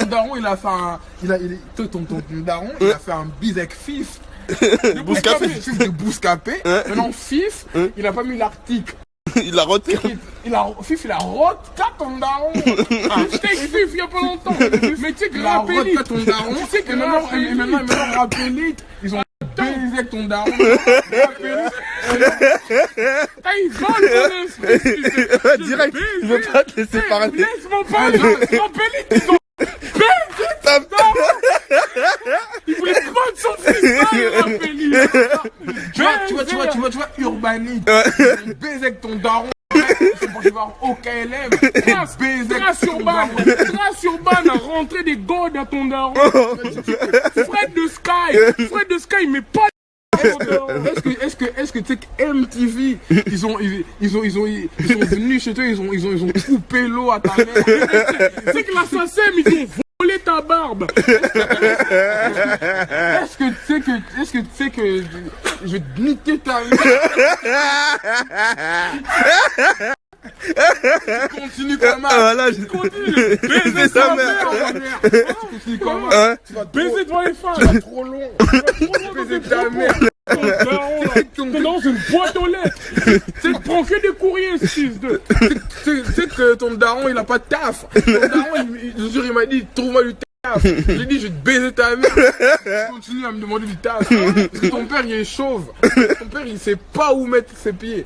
daron, il a fait un. Ton daron, il a fait un bise avec Fif. De Bouscapé. Fif de Bouscapé. Maintenant, Fif, il a pas mis l'article. Il a roté. Fif, il a roté ton daron. J'étais Fif il y a pas longtemps. Mais tu sais que Rapélite, ton daron. Tu sais que maintenant, Rapélite, ils ont baisé avec ton daron. Rapélite. Ils volent mon esprit. Direct, il veut pas te laisser parler. Laisse-moi parler. Rapélite, ils ont baisé ton daron. Il voulait prendre son freestyle, Rapélite. Tu vois, Urbanite. Ils baisent avec ton daron. Pour tu voir au KLM. Trace Urban a rentré des godes à ton daron. Fred de Sky, mais pas. Est-ce que tu sais que MTV, ils sont venus chez toi, ils ont coupé l'eau à ta mère. Tu sais que l'assassin, ils ont volé ta barbe. Est-ce que tu sais que je vais te niquer ta mère. Tu continues comment? Voilà, je continue. Baiser ta mère. Tu continues comment? Tu vas baiser devant les femmes. Tu vas trop long. Baiser ta mère. Ton daron, c'est une boîte aux lettres. Tu prends que des courriers, 6-2. Tu sais que ton daron, il a pas de taf. Ton daron, il m'a dit, trouve-moi du taf. J'ai dit, je vais te baiser ta mère. Tu continues à me demander du taf. Parce que ton père, il est chauve. Ton père, il sait pas où mettre ses pieds.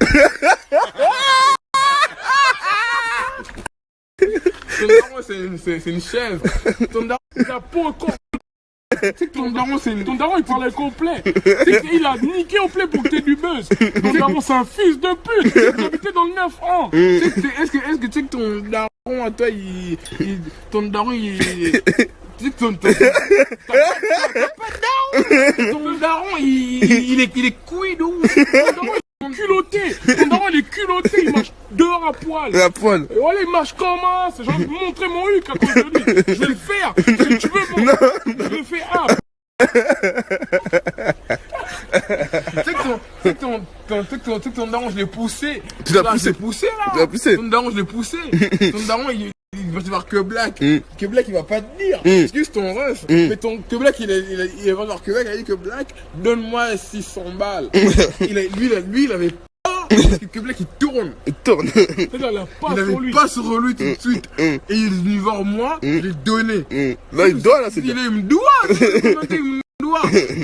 Ton daron, c'est une chèvre. Ton daron, il a peau au corps. Tu sais que ton daron, il parlait complet. Il a niqué au play pour que t'aies du buzz. Ton daron, c'est un fils de pute. Il habitait dans le 9 ans. Est-ce que tu sais que ton daron, à toi, ton daron, tu sais que ton daron, il est couille de ouf. Ton daron, culotté. Ton daron, il est culotté. Il marche dehors à poil. À poil. Et voilà, il marche comment? J'ai envie de montrer mon huc à cause de lui. Je vais le faire. Tu veux mon... Je le fais up. Tu sais que ton daron, je l'ai poussé. Tu l'as poussé? Là. Tu l'as poussé? Ton daron, je l'ai poussé. Ton daron, il va te voir que Black. Que Black, il va pas te dire. Excuse ton ref. Mais que Black, il va voir que Black, il a dit que Black, donne-moi 600 balles. Lui, il avait pas. Parce que Black, il tourne. Il avait pas sur lui tout de suite. Et il est venu voir moi, je l'ai donné. Là, il doit, là, c'est bien. Il me doit.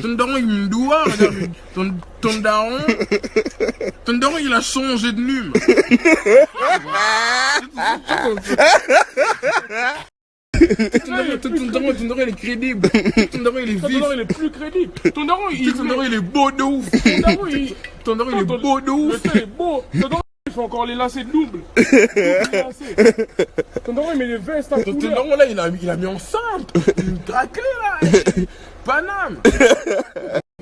Ton daron, il me doit. Ton daron, il a changé de nume. Ton daron, il est crédible. Ton daron, il est vif. Ton daron, il est plus crédible. Ton daron, il est beau de ouf. Ton daron, il est beau de ouf. Il est beau. Ton daron, il fait encore les lacets doubles. Ton daron, il met les vestes à couleur. Ton daron, là, il a mis enceinte. Une traclée, là. Paname.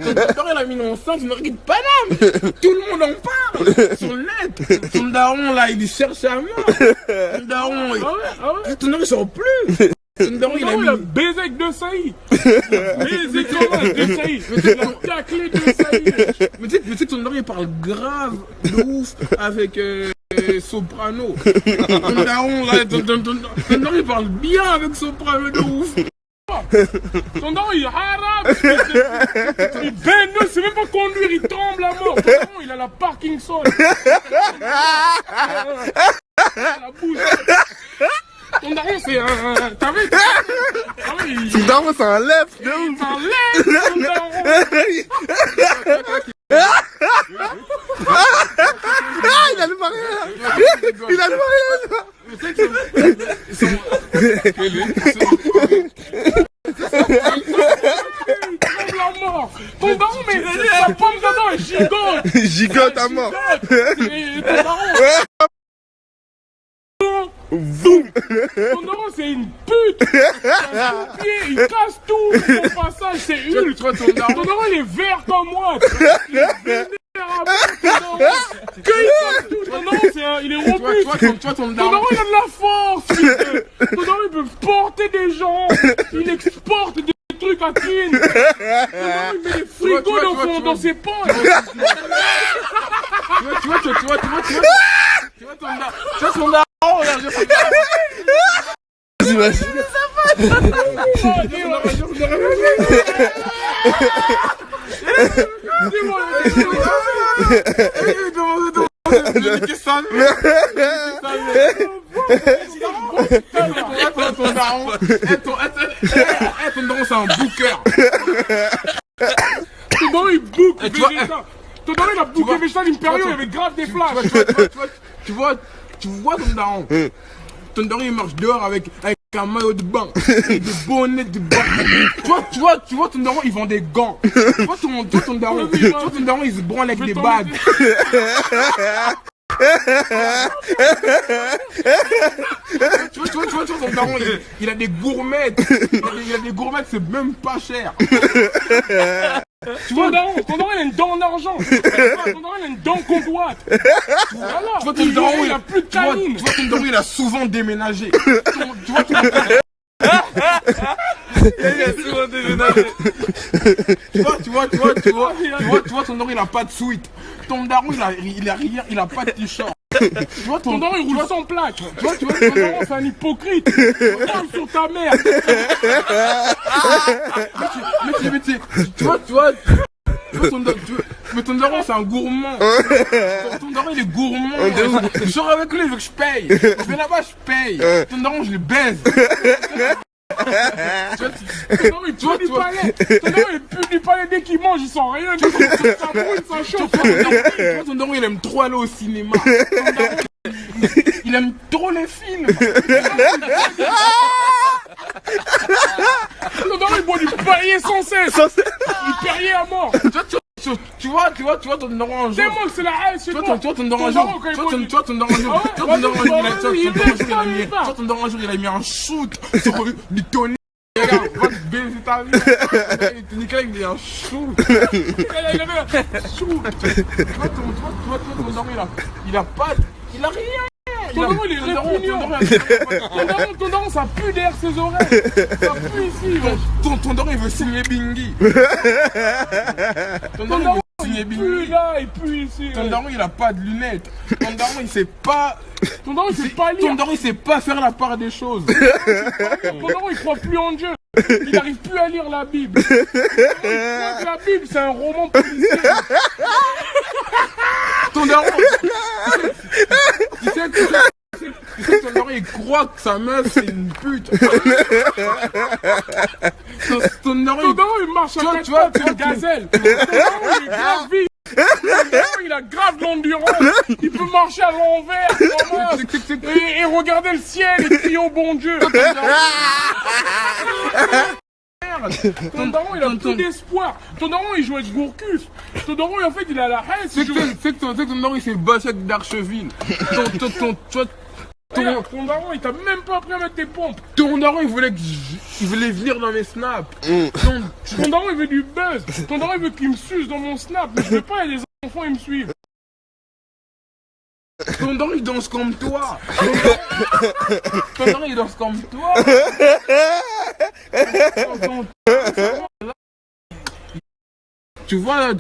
Ton daron, il a mis enceinte, une regarde Paname. Tout le monde en parle. Sur le net. Ton daron, là, il cherche à moi. Ton daron, ton daron, il sort plus. Ton daron, il a baisé avec deux saillies. Baisé comment avec deux saillies. Il a taclé deux saillies. Mais tu sais que ton daron, il parle grave de ouf avec Soprano. Ton daron, là, ton daron, il parle bien avec Soprano de ouf. Ton daron, il est arabe. Il baigne, c'est même pas conduire, il tremble à mort. Ton daron, il a la Parkinson. La bouche. Ton daron, c'est un... T'as vu? Ton daron, c'est un lèvre de ouf. C'est un lèvre, ton daron. Il a le mariage. Il a le mariage. La mort. Ton daron, mais la pomme dedans est gigote. Gigote à mort. Et ton daron... Boum. Ton daron, c'est une pute. Il casse tout. Son passage, c'est ultra. Ton daron, il est vert comme moi. Il est vénère à mort, ton daron. Ton daron, il est robuste. Ton daron, il a de la force. Ton daron, il peut porter des gens. Il exporte des trucs à Chine. Ton daron, il met des frigos dans ses poches. Tu vois ton daron, regarde, Vas-y. Ton daron c'est un booker. Ton daron il book Vegeta. Ton daron il a booké Vegeta d'une période, il y avait grave des flashs. Tu vois ton daron. Ton daron il marche dehors avec un maillot de bain, des bonnets de bain. Tu vois ton daron il vend des gants. Tu vois ton daron il se branle avec des bagues. Tu vois ton daron il a des gourmettes. Il a des gourmettes, c'est même pas cher. Tu vois, ton daron il a une dent en argent. Ton daron il a une dent qu'on boite. Voilà. Tu vois ton daron il a plus de canine. Tu vois ton daron il a souvent déménagé. Tu vois ton Il a souvent déménagé. Tu vois ton daron il a pas de suite. Ton daron il a rien, il a pas de t-shirt. Tu vois ton daron il roule sans plaque. Tu vois ton daron c'est un hypocrite. Regarde sur ta mère. Mais ton daron c'est un gourmand. Ton daron il est gourmand. Je sors avec lui, il veut que je paye. Je vais là-bas, je paye. Ton daron je le baise. Ton daron il pue du palais. Ton daron il pue du palais dès qu'il mange, il sent rien. Ça brûle, ça chauffe. Ton daron il aime trop aller au cinéma. Il aime trop les films. Ton daron il boit du Perrier sans cesse. Du Perrier à mort. Tu vois ton daron un jour. C'est moi que c'est la haine, c'est toi. toi. Tu vois ton daron un jour. Il a mis un shoot sur du Tony. Regarde, va te baiser ta vie. Nicolas il a un shoot. Il avait un shoot. Tu vois ton daron il a pas. Il a rien. Ton daron il est répugnant. Ton daron ça pue derrière ses oreilles. Ça pue ici. Ton daron il veut signer Bingy. Ton daron il pue là, il pue ici. Ton daron il a pas de lunettes. Ton daron il sait pas. Ton daron il sait pas lire. Ton daron il sait pas faire la part des choses. Ton daron il croit plus en Dieu. Il n'arrive plus à lire la Bible. La Bible c'est un roman policier. Ton daron. Tu sais que ton daron il croit que sa meuf c'est une pute. Ton daron il marche à quatre pattes, c'est une gazelle. Ton daron il est grave vite. Ton daron il a grave l'endurance. Il peut marcher à l'envers et regarder le ciel et crier au bon Dieu. Ton daron il a plus d'espoir. Ton daron il joue avec Gourcuff. Ton daron en fait il a la haine. C'est que ton daron il s'est battu avec d'Archeville. Ton daron il t'a même pas appris à mettre tes pompes. Ton daron il voulait venir dans mes snaps. Ton daron il veut du buzz. Ton daron il veut qu'il me suce dans mon snap. Mais je veux pas, il y a des enfants ils me suivent. Ton daron il danse comme toi. Ton daron il danse comme toi. Tu vois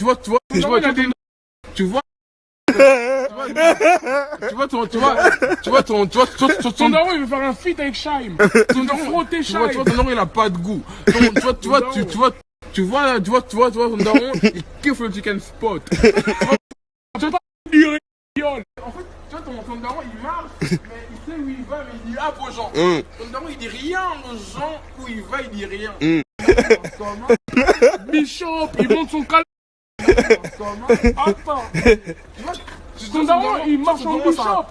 ton daron il veut faire un feat avec Shaim. Ton daron frotter Shaim. Ton daron il a pas de goût. Tu vois ton daron il kiffe le chicken spot. Tu pas du riol. En fait, tu vois ton daron il marche, mais il sait où il va, mais il dit ah aux gens. Ton daron il dit rien aux gens, où il va il dit rien. Bishop, il monte son calme. Attends. Ton daron il marche en Bishop.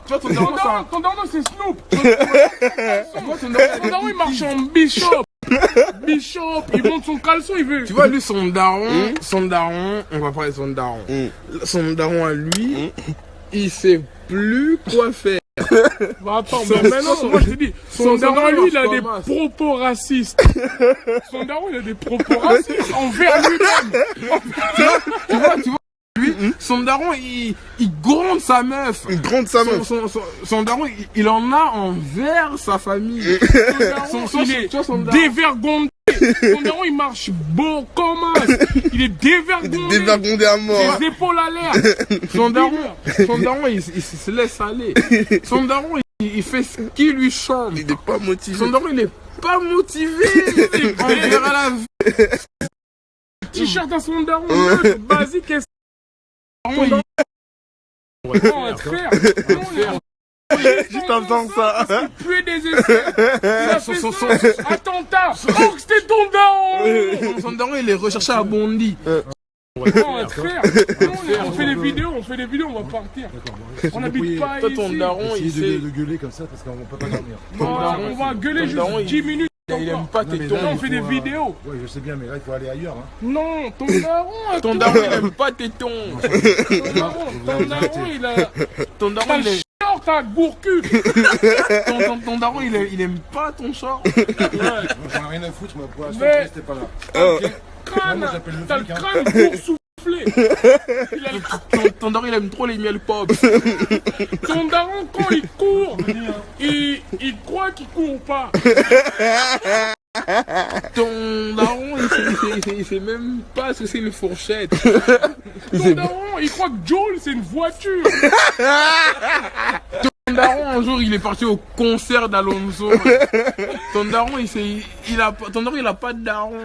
Ton daron c'est Snoop. Ton daron il marche en Bishop. Bishop, il monte son caleçon, il veut. Tu vois lui son daron, on va parler de son daron. Son daron à lui, il sait plus quoi faire. Bah attends, mais maintenant, moi je te dis, son daron lui il a des propos racistes. Son daron il a des propos racistes envers lui-même. Tu vois, lui, son daron il gronde sa meuf. Il gronde sa meuf. Son daron il en a envers sa famille. Son daron il est dévergondé. Son daron il marche beau comme as. Il est dévergondé. Dévergondé à mort. Les épaules à l'air. Son daron il se laisse aller. Son daron il fait ce qui lui chante. Il n'est pas motivé. Son daron il est pas motivé. On verra la vie. t-shirt à son daron, neutre, basique et Daron, non, frère. Je t'entends ça. Il puait des essais. Il a fait ça. Attentat. Oh, c'était ton daron. son daron, il est recherché à Bondy. Non, frère. On fait des vidéos, on va partir. On n'habite pas Toi, ici. ton daron, il Essayez sait. de gueuler comme ça parce qu'on peut pas dormir. On va gueuler juste daron, 10 minutes. Il aime pas tes mais tons. là, On fait des vidéos. Ouais, je sais bien, mais là, il faut aller ailleurs. Hein. Non, ton daron. Ton daron, il aime pas tes tons. Ton daron, il a. Ton daron, T'as il le aime. short à gourcu. Ton daron, il aime pas ton short. Moi, j'en ai rien à foutre, moi, pour l'instant, Mais- restez pas là. Crâne. Moi, j'appelle le T'as le flic, hein. crâne boursouflé. Il a le Ton daron, il aime trop les miel pop. Ton daron, quand il court, il croit qu'il court pas. Ton daron, il sait même pas ce que c'est une fourchette. Ton daron, il croit que Joel, c'est une voiture. Ton daron, un jour, il est parti au concert d'Alonso. Ton daron, il a pas de daron.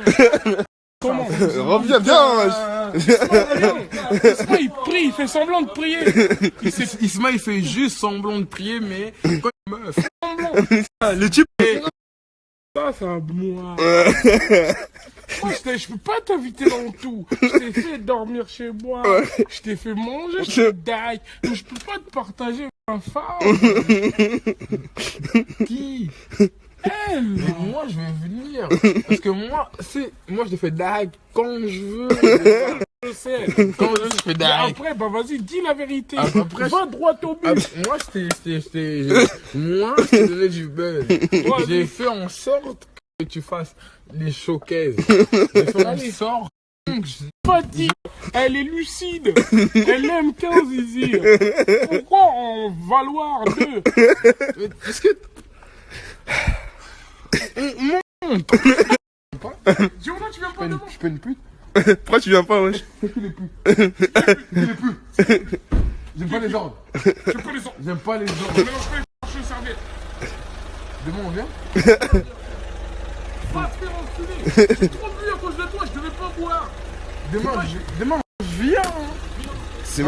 Comment Reviens bien. Isma, il prie, il fait semblant de prier. Isma, il fait juste semblant de prier, mais quand il meuf. Le type. Ça, c'est un moi. Moi, je peux pas t'inviter dans tout. Je t'ai fait dormir chez moi. Je t'ai fait manger, je te daille. Mais je peux pas te partager ma femme. Qui? Elle. Mais moi, je vais venir. Parce que moi, moi, je te fais dag quand je veux. Je sais. Quand je veux, je fais Mais dag. après, bah vas-y, dis la vérité. Après, Va droit au but. Moi, je t'ai donné du buzz. J'ai fait en sorte que tu fasses des showcases. J'ai fait en sorte. Fatih, elle est lucide. Elle aime 15 Izi. Pourquoi en valoir 2? Est-ce que. Giovanna, tu viens pas demain? Je peux une pute? Pourquoi tu viens pas, wesh? J'aime pas les ordres. Je peux les sortir. J'aime pas les ordres. Je mélange pas les marches de serviette. Demain, on vient? Va te faire enculer. J'ai trop bu à cause de toi, je devais pas boire. Demain, je viens. C'est